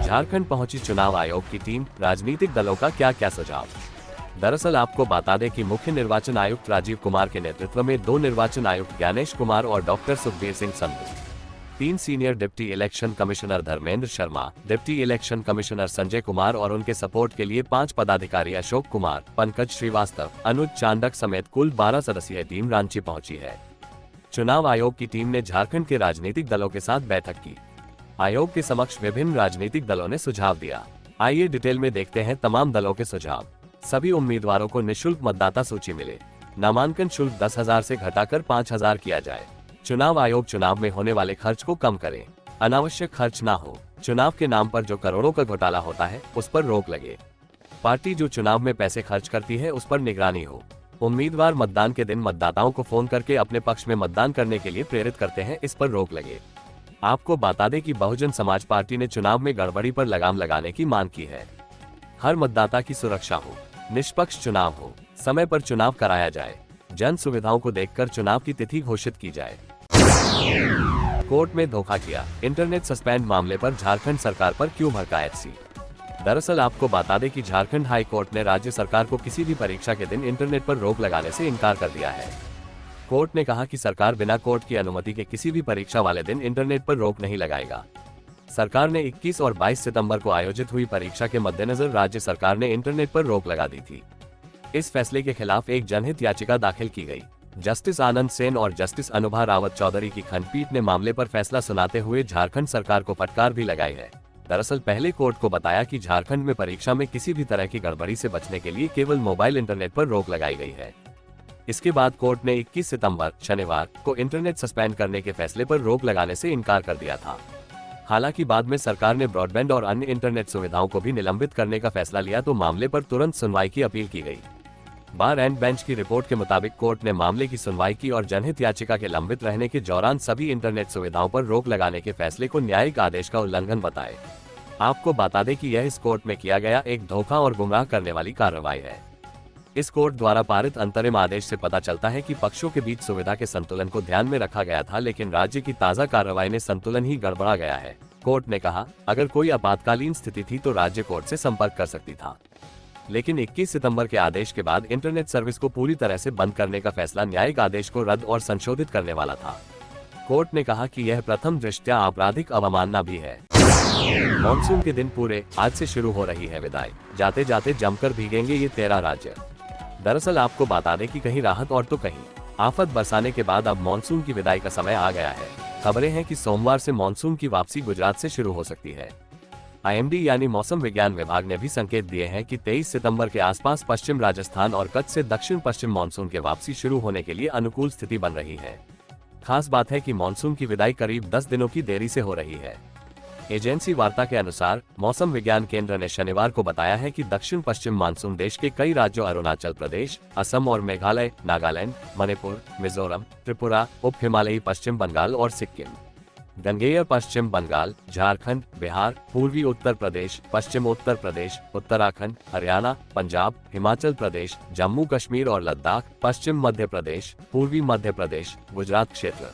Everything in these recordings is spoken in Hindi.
झारखंड पहुंची चुनाव आयोग की टीम, राजनीतिक दलों का क्या क्या सुझाव। दरअसल आपको बता दें कि मुख्य निर्वाचन आयुक्त राजीव कुमार के नेतृत्व में 2 निर्वाचन आयुक्त ज्ञानेश कुमार और doctor Sukhbir Singh Sandhu, 3 senior deputy election commissioner Dharmendra Sharma, deputy election commissioner Sanjay Kumar और उनके सपोर्ट के लिए 5 पदाधिकारी अशोक कुमार, पंकज श्रीवास्तव, अनुज चांडक समेत कुल 12 सदस्यीय टीम रांची पहुंची है। चुनाव आयोग की टीम ने झारखंड के राजनीतिक दलों के साथ बैठक की। आयोग के समक्ष विभिन्न राजनीतिक दलों ने सुझाव दिया। आइए डिटेल में देखते हैं तमाम दलों के सुझाव। सभी उम्मीदवारों को निःशुल्क मतदाता सूची मिले। नामांकन शुल्क 10,000 से घटाकर 5,000 किया जाए। चुनाव आयोग चुनाव में होने वाले खर्च को कम करे। अनावश्यक खर्च ना हो। चुनाव के नाम पर जो करोड़ों का घोटाला होता है उस पर रोक लगे। पार्टी जो चुनाव में पैसे खर्च करती है उस पर निगरानी हो। उम्मीदवार मतदान के दिन मतदाताओं को फोन करके अपने पक्ष में मतदान करने के लिए प्रेरित करते हैं, इस पर रोक लगे। आपको बता दें कि बहुजन समाज पार्टी ने चुनाव में गड़बड़ी पर लगाम लगाने की मांग की है। हर मतदाता की सुरक्षा हो, निष्पक्ष चुनाव हो, समय पर चुनाव कराया जाए, जन सुविधाओं को देखकर चुनाव की तिथि घोषित की जाए। कोर्ट में धोखा किया, इंटरनेट सस्पेंड मामले पर झारखंड सरकार पर क्यों भड़का एचसी। दरअसल आपको बता दें कि झारखंड हाई कोर्ट ने राज्य सरकार को किसी भी परीक्षा के दिन इंटरनेट पर रोक लगाने से इनकार कर दिया है। कोर्ट ने कहा कि सरकार बिना कोर्ट की अनुमति के किसी भी परीक्षा वाले दिन इंटरनेट पर रोक नहीं लगाएगा। सरकार ने 21 और 22 सितंबर को आयोजित हुई परीक्षा के मद्देनजर राज्य सरकार ने इंटरनेट पर रोक लगा दी थी। इस फैसले के खिलाफ एक जनहित याचिका दाखिल की गई। जस्टिस आनंद सेन और जस्टिस अनुभा रावत चौधरी की खंडपीठ ने मामले पर फैसला सुनाते हुए झारखंड सरकार को फटकार भी लगाई है। दरअसल पहले कोर्ट को बताया कि झारखंड में परीक्षा में किसी भी तरह की गड़बड़ी से बचने के लिए केवल मोबाइल इंटरनेट पर रोक लगाई गई है। इसके बाद कोर्ट ने 21 सितंबर शनिवार को इंटरनेट सस्पेंड करने के फैसले पर रोक लगाने से इनकार कर दिया था। हालांकि बाद में सरकार ने ब्रॉडबैंड और अन्य इंटरनेट सुविधाओं को भी निलंबित करने का फैसला लिया तो मामले पर तुरंत सुनवाई की अपील की गई। बार एंड बेंच की रिपोर्ट के मुताबिक कोर्ट ने मामले की सुनवाई की और जनहित याचिका के लंबित रहने के दौरान सभी इंटरनेट सुविधाओं पर रोक लगाने के फैसले को न्यायिक आदेश का उल्लंघन बताए। आपको बता दें कि यह इस कोर्ट में किया गया एक धोखा और गुमराह करने वाली कार्रवाई है। इस कोर्ट द्वारा पारित अंतरिम आदेश से पता चलता है कि पक्षों के बीच सुविधा के संतुलन को ध्यान में रखा गया था, लेकिन राज्य की ताज़ा कार्रवाई ने संतुलन ही गड़बड़ा गया है। कोर्ट ने कहा, अगर कोई आपातकालीन स्थिति थी तो राज्य कोर्ट से संपर्क कर सकती था, लेकिन 21 सितंबर के आदेश के बाद इंटरनेट सर्विस को पूरी तरह से बंद करने का फैसला न्यायिक आदेश को रद्द और संशोधित करने वाला था। कोर्ट ने कहा कि यह प्रथम दृष्टया आपराधिक अवमानना भी है। मॉनसून के दिन पूरे आज से शुरू हो रही है विदाई, जाते जाते जमकर भीगेंगे ये 13 राज्य। दरअसल आपको बता दें कि कहीं राहत और तो कहीं आफत बरसाने के बाद अब मॉनसून की विदाई का समय आ गया है। खबरें हैं कि सोमवार से मॉनसून की वापसी गुजरात से शुरू हो सकती है। आईएमडी यानी मौसम विज्ञान विभाग ने भी संकेत दिए हैं कि 23 सितंबर के आसपास पश्चिम राजस्थान और कच्छ से दक्षिण पश्चिम मॉनसून के वापसी शुरू होने के लिए अनुकूल स्थिति बन रही है। खास बात है कि मॉनसून की विदाई करीब 10 दिनों की देरी से हो रही है। एजेंसी वार्ता के अनुसार मौसम विज्ञान केंद्र ने शनिवार को बताया है कि दक्षिण पश्चिम मानसून देश के कई राज्यों अरुणाचल प्रदेश, असम और मेघालय, नागालैंड, मणिपुर, मिजोरम, त्रिपुरा, उप हिमालयी पश्चिम बंगाल और सिक्किम, गंगेय पश्चिम बंगाल, झारखंड, बिहार, पूर्वी उत्तर प्रदेश, पश्चिम उत्तर प्रदेश, उत्तराखंड, हरियाणा, पंजाब, हिमाचल प्रदेश, जम्मू कश्मीर और लद्दाख, पश्चिम मध्य प्रदेश, पूर्वी मध्य प्रदेश, गुजरात क्षेत्र,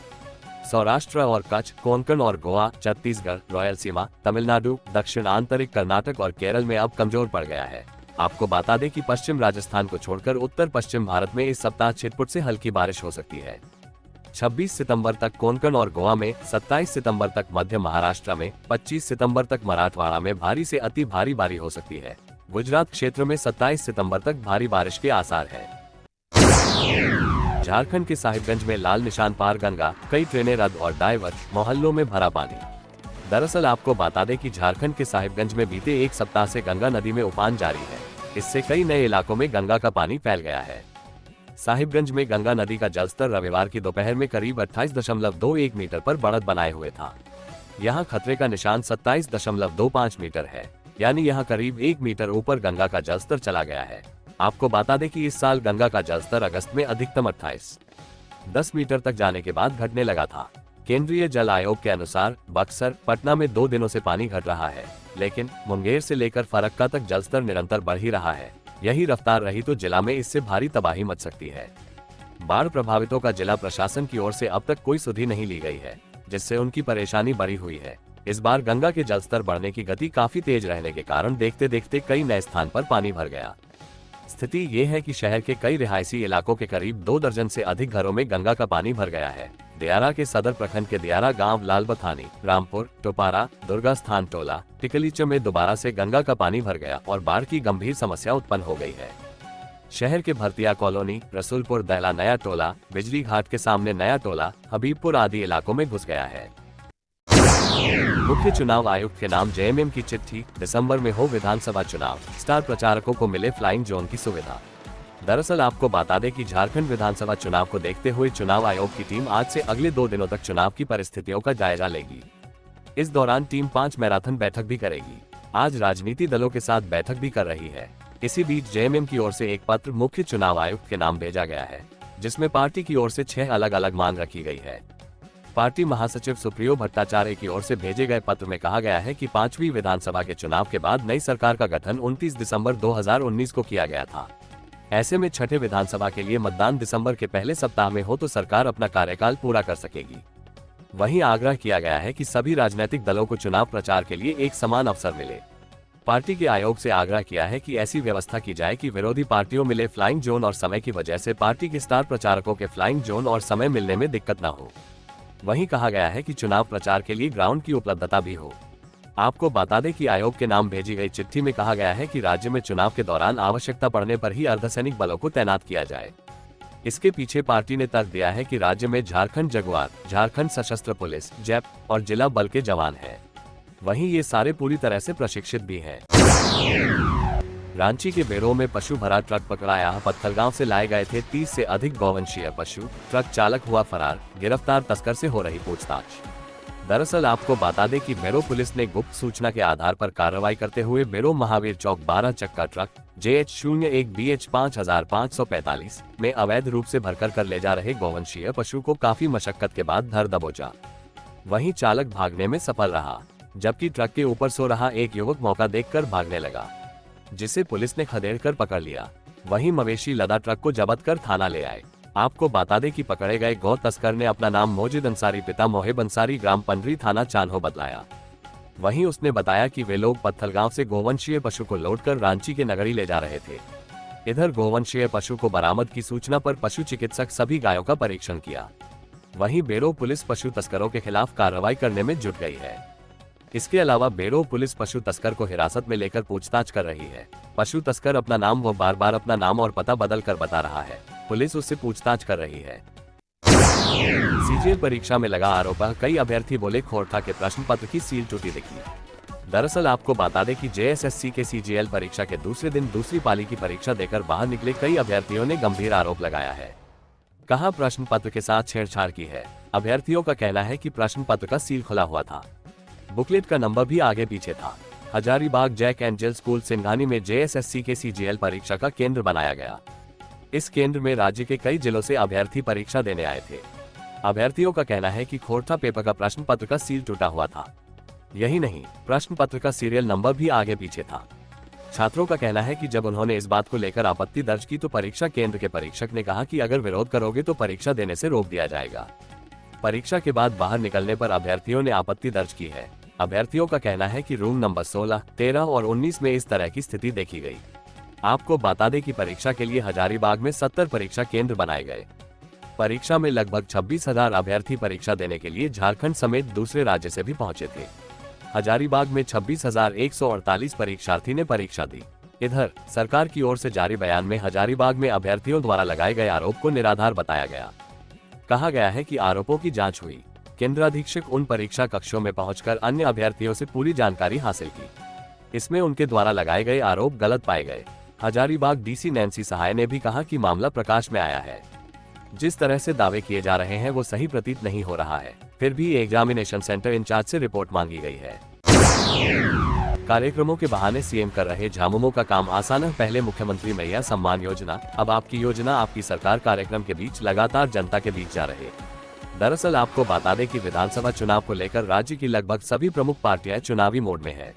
सौराष्ट्र और कच्छ, कोंकण और गोवा, छत्तीसगढ़, रायलसीमा, तमिलनाडु, दक्षिण आंतरिक कर्नाटक और केरल में अब कमजोर पड़ गया है। आपको बता दें कि पश्चिम राजस्थान को छोड़कर उत्तर पश्चिम भारत में इस सप्ताह छिटपुट से हल्की बारिश हो सकती है। 26 सितंबर तक कोंकण और गोवा में, 27 सितंबर तक मध्य महाराष्ट्र में, 25 सितंबर तक मराठवाड़ा में भारी से अति भारी बारिश हो सकती है। गुजरात क्षेत्र में 27 सितंबर तक भारी बारिश के आसार है। झारखंड के साहिबगंज में लाल निशान पार गंगा, कई ट्रेनें रद्द और डाइवर्ट, मोहल्लों में भरा पानी। दरअसल आपको बता दें कि झारखंड के साहिबगंज में बीते एक सप्ताह से गंगा नदी में उफान जारी है। इससे कई नए इलाकों में गंगा का पानी फैल गया है। साहिबगंज में गंगा नदी का जलस्तर रविवार की दोपहर में करीब 28.21 मीटर पर बढ़त बनाए हुए था। यहाँ खतरे का निशान 27.25 मीटर है, यानी यहाँ करीब 1 मीटर ऊपर गंगा का जलस्तर चला गया है। आपको बता दें कि इस साल गंगा का जलस्तर अगस्त में अधिकतम 28.10 मीटर तक जाने के बाद घटने लगा था। केंद्रीय जल आयोग के अनुसार बक्सर, पटना में 2 दिनों से पानी घट रहा है, लेकिन मुंगेर से लेकर फरक्का तक जलस्तर निरंतर बढ़ ही रहा है। यही रफ्तार रही तो जिला में इससे भारी तबाही मच सकती है। बाढ़ प्रभावितों का जिला प्रशासन की ओर से अब तक कोई सुधि नहीं ली गई है, जिससे उनकी परेशानी बढ़ी हुई है। इस बार गंगा के जलस्तर बढ़ने की गति काफी तेज रहने के कारण देखते देखते कई नए स्थान पर पानी भर गया। स्थिति ये है कि शहर के कई रिहायशी इलाकों के करीब 2 दर्जन से अधिक घरों में गंगा का पानी भर गया है। दियारा के सदर प्रखंड के दियारा गांव, लालबथानी, रामपुर, टोपारा, दुर्गा स्थान टोला, टिकलीचो में दोबारा से गंगा का पानी भर गया और बाढ़ की गंभीर समस्या उत्पन्न हो गई है। शहर के भरतिया कॉलोनी, रसूलपुर, दैला नया टोला, बिजली घाट के सामने नया टोला, हबीबपुर आदि इलाकों में घुस गया है। मुख्य चुनाव आयुक्त के नाम जेएमएम की चिट्ठी, दिसंबर में हो विधानसभा चुनाव, स्टार प्रचारकों को मिले फ्लाइंग जोन की सुविधा। दरअसल आपको बता दें कि झारखंड विधानसभा चुनाव को देखते हुए चुनाव आयोग की टीम आज से अगले 2 दिनों तक चुनाव की परिस्थितियों का जायजा लेगी। इस दौरान टीम 5 मैराथन बैठक भी करेगी। आज राजनीति दलों के साथ बैठक भी कर रही है। इसी बीच जेएमएम की ओर से एक पत्र मुख्य चुनाव आयुक्त के नाम भेजा गया है, जिसमें पार्टी की ओर से 6 अलग अलग मांग रखी गई है। पार्टी महासचिव सुप्रियो भट्टाचार्य की ओर से भेजे गए पत्र में कहा गया है कि 5वीं विधानसभा के चुनाव के बाद नई सरकार का गठन 29 दिसंबर 2019 को किया गया था। ऐसे में छठे विधानसभा के लिए मतदान दिसंबर के पहले सप्ताह में हो तो सरकार अपना कार्यकाल पूरा कर सकेगी। वहीं आग्रह किया गया है कि सभी राजनीतिक दलों को चुनाव प्रचार के लिए एक समान अवसर मिले। पार्टी के आयोग से आग्रह किया है कि ऐसी व्यवस्था की जाए कि विरोधी पार्टियों मिले फ्लाइंग जोन और समय की वजह से पार्टी के स्टार प्रचारकों के फ्लाइंग जोन और समय मिलने में दिक्कत न हो। वहीं कहा गया है कि चुनाव प्रचार के लिए ग्राउंड की उपलब्धता भी हो। आपको बता दें कि आयोग के नाम भेजी गई चिट्ठी में कहा गया है कि राज्य में चुनाव के दौरान आवश्यकता पड़ने पर ही अर्धसैनिक बलों को तैनात किया जाए। इसके पीछे पार्टी ने तर्क दिया है कि राज्य में झारखंड जगुआर, झारखंड सशस्त्र पुलिस, जैप और जिला बल के जवान हैं। वहीं ये सारे पूरी तरह से प्रशिक्षित भी हैं। रांची के बेरों में पशु भरा ट्रक पकड़ाया। पत्थलगांव से लाए गए थे 30 से अधिक गौवंशीय पशु। ट्रक चालक हुआ फरार। गिरफ्तार तस्कर से हो रही पूछताछ। दरअसल आपको बता दें कि बेरो पुलिस ने गुप्त सूचना के आधार पर कार्रवाई करते हुए बेरो महावीर चौक 12 चक्का ट्रक JH01 BH 5545 में अवैध रूप से भरकर कर ले जा रहे गौवंशीय पशु को काफी मशक्कत के बाद धर दबोचा। वहीं चालक भागने में सफल रहा, जबकि ट्रक के ऊपर सो रहा एक युवक मौका देखकर भागने लगा, जिसे पुलिस ने खदेड़कर पकड़ लिया। वहीं मवेशी लदा ट्रक को जब्त कर थाना ले आए। आपको बता दें कि पकड़े गए गौ तस्कर ने अपना नाम मोजिद अंसारी पिता मोहिब अंसारी ग्राम पंडरी थाना चान्हो बदलाया। वहीं उसने बताया कि वे लोग पत्थलगांव से गोवंशीय पशु को लौटकर रांची के नगरी ले जा रहे थे। इधर गोवंशीय पशु को बरामद की सूचना पर पशु चिकित्सक सभी गायों का परीक्षण किया। वहीं बेरो पुलिस पशु तस्करों के खिलाफ कार्रवाई करने में जुट गई है। इसके अलावा बेरो पुलिस पशु तस्कर को हिरासत में लेकर पूछताछ कर रही है। पशु तस्कर अपना नाम व बार-बार अपना नाम और पता बदल कर बता रहा है। पुलिस उससे पूछताछ कर रही है। सीजीएल परीक्षा में लगा आरोप। कई अभ्यर्थी बोले खोरठा के प्रश्न पत्र की सील टूटी दिखी। दरअसल आपको बता दें कि JSSC के सीजीएल परीक्षा के दूसरे दिन दूसरी पाली की परीक्षा देकर बाहर निकले कई अभ्यर्थियों ने गंभीर आरोप लगाया है। कहा प्रश्न पत्र के साथ छेड़छाड़ की है। अभ्यर्थियों का कहना है कि प्रश्न पत्र का सील खुला हुआ था। बुकलेट का नंबर भी आगे पीछे था। Hazaribagh jack angel school Singhani में JSSC के सीजीएल परीक्षा का केंद्र बनाया गया। इस केंद्र में राज्य के कई जिलों से अभ्यर्थी परीक्षा देने आए थे। अभ्यर्थियों का कहना है कि खोरठा पेपर का प्रश्न पत्र का सील टूटा हुआ था। यही नहीं, प्रश्न पत्र का सीरियल नंबर भी आगे पीछे था। छात्रों का कहना है कि जब उन्होंने इस बात को लेकर आपत्ति दर्ज की तो परीक्षा केंद्र के परीक्षक ने कहा कि अगर विरोध करोगे तो परीक्षा देने से रोक दिया जाएगा। परीक्षा के बाद बाहर निकलने पर अभ्यर्थियों ने आपत्ति दर्ज की है। अभ्यर्थियों का कहना है कि रूम नंबर 16, 13 और 19 में इस तरह की स्थिति देखी गई। आपको बता दें कि परीक्षा के लिए हजारीबाग में 70 परीक्षा केंद्र बनाए गए। परीक्षा में लगभग 26,000 अभ्यर्थी परीक्षा देने के लिए झारखंड समेत दूसरे राज्य से भी पहुंचे थे। हजारीबाग में 26,148 परीक्षार्थी ने परीक्षा दी। इधर सरकार की ओर से जारी बयान में हजारीबाग में अभ्यर्थियों द्वारा लगाए गए आरोप को निराधार बताया गया। कहा गया है कि आरोपों की जांच हुई। केंद्राधीक्षक उन परीक्षा कक्षों में पहुंचकर अन्य अभ्यर्थियों से पूरी जानकारी हासिल की। इसमें उनके द्वारा लगाए गए आरोप गलत पाए गए। हजारीबाग DC नैन्सी सहाय ने भी कहा कि मामला प्रकाश में आया है। जिस तरह से दावे किए जा रहे हैं वो सही प्रतीत नहीं हो रहा है। फिर भी एग्जामिनेशन सेंटर इंचार्ज से रिपोर्ट मांगी गई है। कार्यक्रमों के बहाने सीएम कर रहे झामुमो का काम आसान। पहले मुख्यमंत्री मैया सम्मान योजना, अब आपकी योजना आपकी सरकार कार्यक्रम के बीच लगातार जनता के बीच जा रहे। दरअसल आपको बता दें कि विधानसभा चुनाव को लेकर राज्य की लगभग सभी प्रमुख पार्टियां चुनावी मोड में है।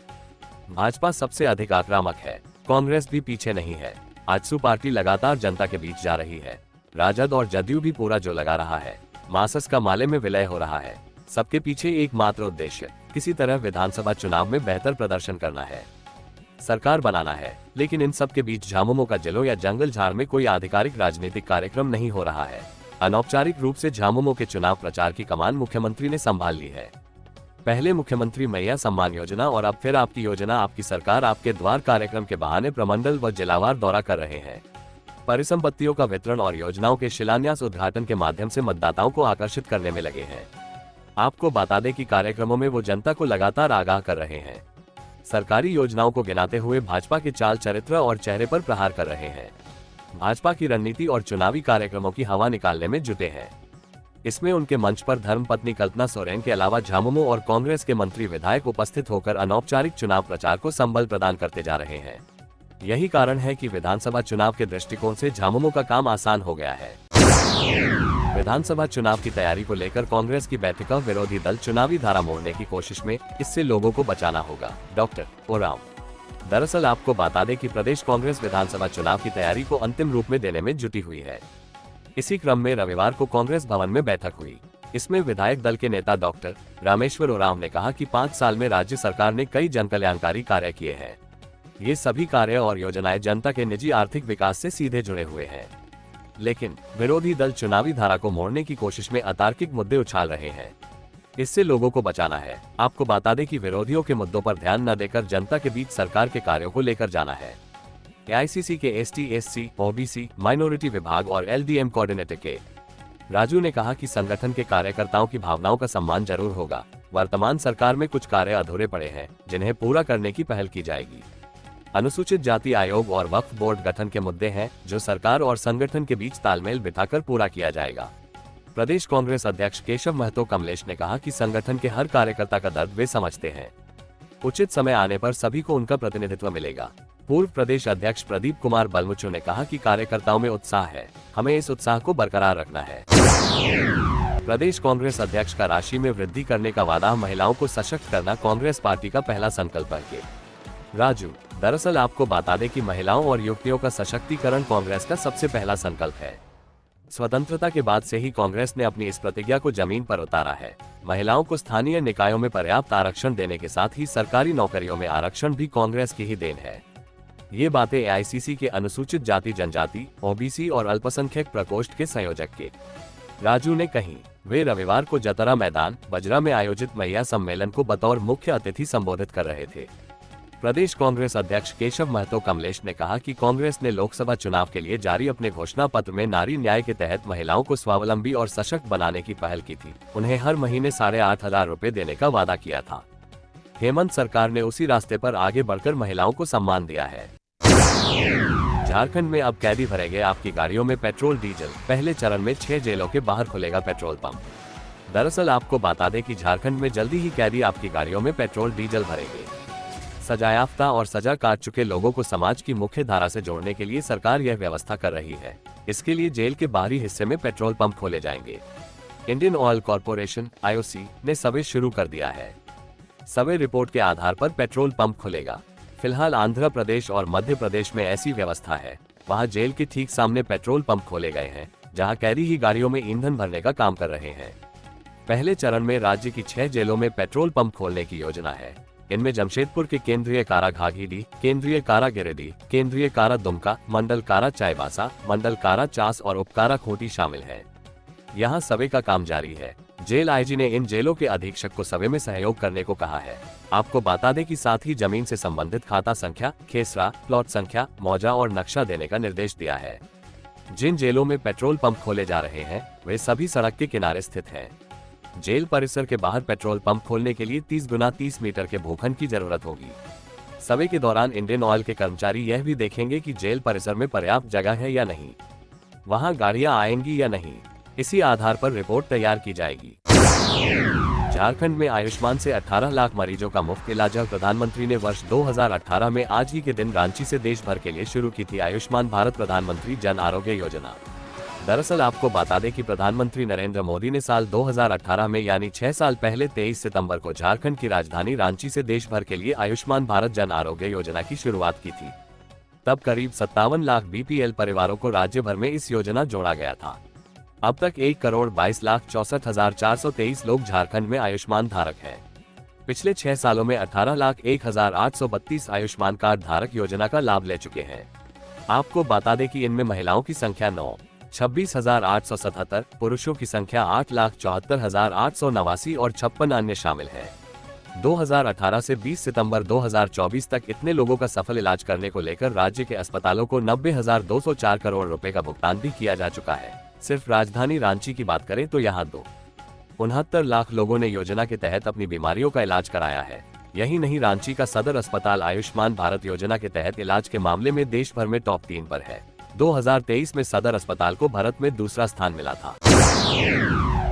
भाजपा सबसे अधिक आक्रामक है, कांग्रेस भी पीछे नहीं है। आजसू पार्टी लगातार जनता के बीच जा रही है। राजद और जदयू भी पूरा जो लगा रहा है। मासस का माले में विलय हो रहा है। सबके पीछे एकमात्र उद्देश्य किसी तरह विधानसभा चुनाव में बेहतर प्रदर्शन करना है, सरकार बनाना है। लेकिन इन सब के बीच झामुमो का जिलों या जंगल झाड़ में कोई आधिकारिक राजनीतिक कार्यक्रम नहीं हो रहा है। अनौपचारिक रूप से झामुमो के चुनाव प्रचार की कमान मुख्यमंत्री ने संभाल ली है। पहले मुख्यमंत्री मैया सम्मान योजना और अब फिर आपकी योजना आपकी सरकार आपके द्वार कार्यक्रम के बहाने प्रमंडल व जिलावार दौरा कर रहे हैं। परिसंपत्तियों का वितरण और योजनाओं के शिलान्यास उद्घाटन के माध्यम से मतदाताओं को आकर्षित करने में लगे हैं। आपको बता दें कि कार्यक्रमों में वो जनता को लगातार आगाह कर रहे हैं। सरकारी योजनाओं को गिनाते हुए भाजपा के चाल चरित्र और चेहरे पर प्रहार कर रहे हैं। भाजपा की रणनीति और चुनावी कार्यक्रमों की हवा निकालने में जुटे हैं। इसमें उनके मंच पर धर्मपत्नी कल्पना सोरेन के अलावा झामुमो और कांग्रेस के मंत्री विधायक उपस्थित होकर अनौपचारिक चुनाव प्रचार को संबल प्रदान करते जा रहे हैं। यही कारण है कि विधानसभा चुनाव के दृष्टिकोण से झामुमो का काम आसान हो गया है। विधानसभा चुनाव की तैयारी को लेकर कांग्रेस की बैठक, विरोधी दल चुनावी धारा मोड़ने की कोशिश में, इससे लोगों को बचाना होगा, डॉक्टर ओराम। दरअसल आपको बता दें कि प्रदेश कांग्रेस विधानसभा चुनाव की तैयारी को अंतिम रूप में देने में जुटी हुई है। इसी क्रम में रविवार को कांग्रेस भवन में बैठक हुई। इसमें विधायक दल के नेता डॉक्टर रामेश्वर ओराम ने कहा कि 5 साल में राज्य सरकार ने कई जनकल्याणकारी कार्य किए हैं। ये सभी कार्य और योजनाएं जनता के निजी आर्थिक विकास से सीधे जुड़े हुए हैं। लेकिन विरोधी दल चुनावी धारा को मोड़ने की कोशिश में अतार्किक मुद्दे उछाल रहे हैं। इससे लोगों को बचाना है। आपको बता दें कि विरोधियों के मुद्दों पर ध्यान न देकर जनता के बीच सरकार के कार्यों को लेकर जाना है। एआईसीसी के एसटी, एससी, ओबीसी, माइनॉरिटी विभाग और एलडीएम कोऑर्डिनेटर के राजू ने कहा कि संगठन के कार्यकर्ताओं की भावनाओं का सम्मान जरूर होगा। वर्तमान सरकार में कुछ कार्य अधूरे पड़े हैं जिन्हें पूरा करने की पहल की जाएगी। अनुसूचित जाति आयोग और वक्फ बोर्ड गठन के मुद्दे हैं जो सरकार और संगठन के बीच तालमेल बिठाकर पूरा किया जाएगा। प्रदेश कांग्रेस अध्यक्ष केशव महतो कमलेश ने कहा कि संगठन के हर कार्यकर्ता का दर्द वे समझते हैं। उचित समय आने पर सभी को उनका प्रतिनिधित्व मिलेगा। पूर्व प्रदेश अध्यक्ष प्रदीप कुमार बलमुचु ने कहा कि कार्यकर्ताओं में उत्साह है, हमें इस उत्साह को बरकरार रखना है। प्रदेश कांग्रेस अध्यक्ष का राशि में वृद्धि करने का वादा, महिलाओं को सशक्त करना कांग्रेस पार्टी का पहला संकल्प है। राजू, दरअसल आपको बता दें कि महिलाओं और युवतियों का सशक्तिकरण कांग्रेस का सबसे पहला संकल्प है। स्वतंत्रता के बाद से ही कांग्रेस ने अपनी इस प्रतिज्ञा को जमीन पर उतारा है। महिलाओं को स्थानीय निकायों में पर्याप्त आरक्षण देने के साथ ही सरकारी नौकरियों में आरक्षण भी कांग्रेस की ही देन है। ये बातें एआईसीसी के अनुसूचित जाति जनजाति, ओबीसी और अल्पसंख्यक प्रकोष्ठ के संयोजक के राजू ने कही। वे रविवार को जतरा मैदान बजरा में आयोजित महिला सम्मेलन को बतौर मुख्य अतिथि संबोधित कर रहे थे। प्रदेश कांग्रेस अध्यक्ष केशव महतो कमलेश ने कहा कि कांग्रेस ने लोकसभा चुनाव के लिए जारी अपने घोषणा पत्र में नारी न्याय के तहत महिलाओं को स्वावलंबी और सशक्त बनाने की पहल की थी। उन्हें हर महीने 8,500 रुपए देने का वादा किया था। हेमंत सरकार ने उसी रास्ते पर आगे बढ़कर महिलाओं को सम्मान दिया है। झारखंड में अब कैदी भरेंगे आपकी गाड़ियों में पेट्रोल डीजल। पहले चरण में 6 जेलों के बाहर खुलेगा पेट्रोल पंप। दरअसल आपको बता दें कि झारखंड में जल्दी ही कैदी आपकी गाड़ियों में पेट्रोल डीजल भरेंगे। सजायाफ्ता और सजा काट चुके लोगों को समाज की मुख्य धारा से जोड़ने के लिए सरकार यह व्यवस्था कर रही है। इसके लिए जेल के बाहरी हिस्से में पेट्रोल पंप खोले जाएंगे। इंडियन ऑयल कॉरपोरेशन (IOC) ने सर्वे शुरू कर दिया है। सर्वे रिपोर्ट के आधार पर पेट्रोल पंप खुलेगा। फिलहाल आंध्र प्रदेश और मध्य प्रदेश में ऐसी व्यवस्था है। वहां जेल के ठीक सामने पेट्रोल पंप खोले गए हैं, जहां कैदी ही गाड़ियों में ईंधन भरने का काम कर रहे हैं। पहले चरण में राज्य की 6 जेलों में पेट्रोल पंप खोलने की योजना है। इनमें जमशेदपुर के केंद्रीय कारा घाघीडीह, केंद्रीय कारा गिरिडीह, केंद्रीय कारा दुमका, मंडल कारा चाईबासा, मंडल कारा चास और उपकारा खूंटी शामिल है। यहाँ सर्वे का काम जारी है। जेल आईजी ने इन जेलों के अधीक्षक को सर्वे में सहयोग करने को कहा है। आपको बता दें कि साथ ही जमीन से संबंधित खाता संख्या, खेसरा, प्लॉट संख्या, मौजा और नक्शा देने का निर्देश दिया है। जिन जेलों में पेट्रोल पंप खोले जा रहे हैं वे सभी सड़क के किनारे स्थित हैं। जेल परिसर के बाहर पेट्रोल पंप खोलने के लिए 30 गुना 30 मीटर के भूखंड की जरूरत होगी। सर्वे के दौरान इंडियन ऑयल के कर्मचारी यह भी देखेंगे कि जेल परिसर में पर्याप्त जगह है या नहीं, वहां गाड़ियां आएंगी या नहीं। इसी आधार पर रिपोर्ट तैयार की जाएगी। झारखंड में आयुष्मान से 18 लाख मरीजों का मुफ्त इलाज। प्रधानमंत्री ने वर्ष 2018 में आज ही के दिन रांची से देश भर के लिए शुरू की थी आयुष्मान भारत प्रधानमंत्री जन आरोग्य योजना। दरअसल आपको बता दें कि प्रधानमंत्री नरेंद्र मोदी ने साल 2018 में यानी 6 साल पहले 23 सितंबर को झारखंड की राजधानी रांची से देश भर के लिए आयुष्मान भारत जन आरोग्य योजना की शुरुआत की थी। तब करीब 57 लाख BPL परिवारों को राज्य भर में इस योजना जोड़ा गया था। अब तक 1,22,64,423 लोग झारखंड में आयुष्मान धारक हैं। पिछले 6 सालों में 18,01,832 आयुष्मान कार्ड धारक योजना का लाभ ले चुके हैं। आपको बता दें कि इनमें महिलाओं की संख्या 9,26,877, पुरुषों की संख्या 8,74,889 और 56 अन्य शामिल हैं। 2018 से 20 सितंबर 2024 तक इतने लोगों का सफल इलाज करने को लेकर राज्य के अस्पतालों को 90,204 करोड़ रुपए का भुगतान भी किया जा चुका है। सिर्फ राजधानी रांची की बात करें तो यहाँ 269 लाख लोगों ने योजना के तहत अपनी बीमारियों का इलाज कराया है। यही नहीं, रांची का सदर अस्पताल आयुष्मान भारत योजना के तहत इलाज के मामले में देश भर में टॉप 3 पर है। 2023 में सदर अस्पताल को भारत में दूसरा स्थान मिला था।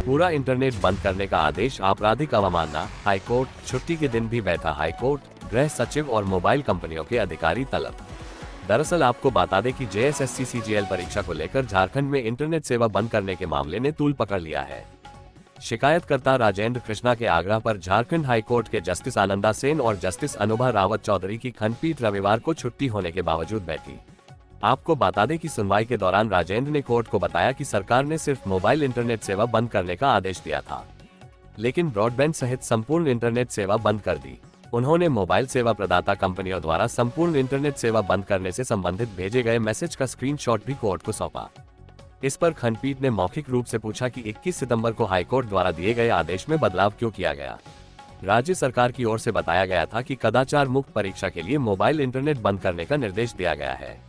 पूरा इंटरनेट बंद करने का आदेश, आपराधिक अवमानना, हाईकोर्ट, छुट्टी के दिन भी बैठा हाईकोर्ट, गृह सचिव और मोबाइल कंपनियों के अधिकारी तलब। दरअसल आपको बता दें कि JSSC CGL परीक्षा को लेकर झारखंड में इंटरनेट सेवा बंद करने के मामले ने तूल पकड़ लिया है। शिकायतकर्ता राजेंद्र कृष्णा के आग्रह पर झारखंड हाईकोर्ट के जस्टिस आनंदा सेन और जस्टिस अनुभा रावत चौधरी की खंडपीठ रविवार को छुट्टी होने के बावजूद बैठी। आपको बता दें कि सुनवाई के दौरान राजेंद्र ने कोर्ट को बताया कि सरकार ने सिर्फ मोबाइल इंटरनेट सेवा बंद करने का आदेश दिया था, लेकिन ब्रॉडबैंड सहित संपूर्ण इंटरनेट सेवा बंद कर दी। उन्होंने मोबाइल सेवा प्रदाता कंपनियों द्वारा संपूर्ण इंटरनेट सेवा बंद करने से संबंधित भेजे गए मैसेज का स्क्रीनशॉट भी कोर्ट को सौंपा। इस पर खंडपीठ ने मौखिक रूप से पूछा कि 21 सितंबर को हाईकोर्ट द्वारा दिए गए आदेश में बदलाव क्यों किया गया। राज्य सरकार की ओर से बताया गया था कि कदाचार मुक्त परीक्षा के लिए मोबाइल इंटरनेट बंद करने का निर्देश दिया गया है,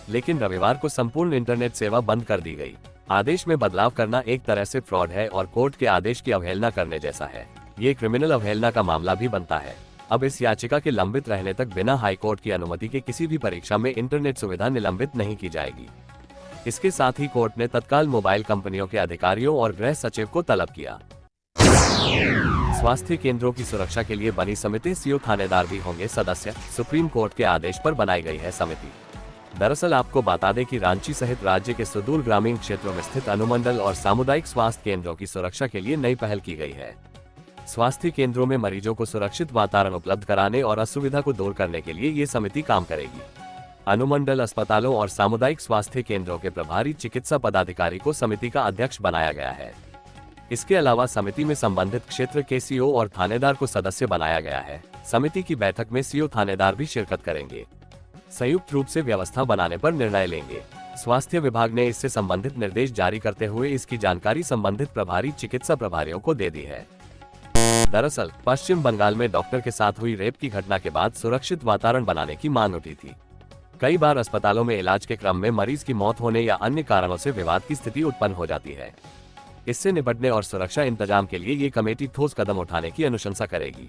लेकिन रविवार को संपूर्ण इंटरनेट सेवा बंद कर दी गई। आदेश में बदलाव करना एक तरह से फ्रॉड है और कोर्ट के आदेश की अवहेलना करने जैसा है। ये क्रिमिनल अवहेलना का मामला भी बनता है। अब इस याचिका के लंबित रहने तक बिना हाईकोर्ट की अनुमति के किसी भी परीक्षा में इंटरनेट सुविधा निलंबित नहीं की जाएगी। इसके साथ ही कोर्ट ने तत्काल मोबाइल कंपनियों के अधिकारियों और गृह सचिव को तलब किया। स्वास्थ्य केंद्रों की सुरक्षा के लिए बनी समिति, सीओ थानेदार भी होंगे सदस्य, सुप्रीम कोर्ट के आदेश पर बनाई गई है समिति। दरअसल आपको बता दें कि रांची सहित राज्य के सुदूर ग्रामीण क्षेत्रों में स्थित अनुमंडल और सामुदायिक स्वास्थ्य केंद्रों की सुरक्षा के लिए नई पहल की गई है। स्वास्थ्य केंद्रों में मरीजों को सुरक्षित वातावरण उपलब्ध कराने और असुविधा को दूर करने के लिए ये समिति काम करेगी। अनुमंडल अस्पतालों और सामुदायिक स्वास्थ्य केंद्रों के प्रभारी चिकित्सा पदाधिकारी को समिति का अध्यक्ष बनाया गया है। इसके अलावा समिति में संबंधित क्षेत्र के सीओ और थानेदार को सदस्य बनाया गया है। समिति की बैठक में सीओ थानेदार भी शिरकत करेंगे। संयुक्त रूप से व्यवस्था बनाने पर निर्णय लेंगे। स्वास्थ्य विभाग ने इससे संबंधित निर्देश जारी करते हुए इसकी जानकारी संबंधित प्रभारी चिकित्सा प्रभारियों को दे दी है। दरअसल पश्चिम बंगाल में डॉक्टर के साथ हुई रेप की घटना के बाद सुरक्षित वातावरण बनाने की मांग उठी थी। कई बार अस्पतालों में इलाज के क्रम में मरीज की मौत होने या अन्य कारणों से विवाद की स्थिति उत्पन्न हो जाती है। इससे निपटने और सुरक्षा इंतजाम के लिए ये कमेटी ठोस कदम उठाने की अनुशंसा करेगी।